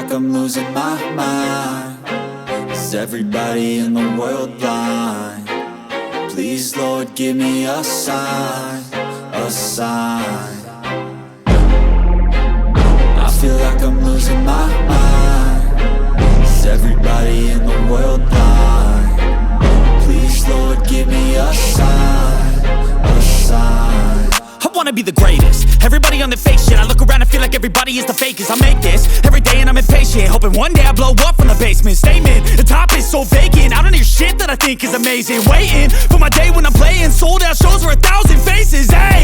like I'm losing my mind. Is everybody in the world blind? Please, Lord, give me a sign, a sign. I feel like I'm losing my mind. Is everybody in the world blind? Please, Lord, give me a sign, a sign. I wanna be the greatest. Everybody on the fake shit. I look around and feel like everybody is the fakest. I make this every day and I'm impatient, hoping one day I blow up from the basement. Statement, the top is so vacant. I don't hear shit that I think is amazing. Waiting for my day when I'm playing sold out shows for 1,000 faces. Hey,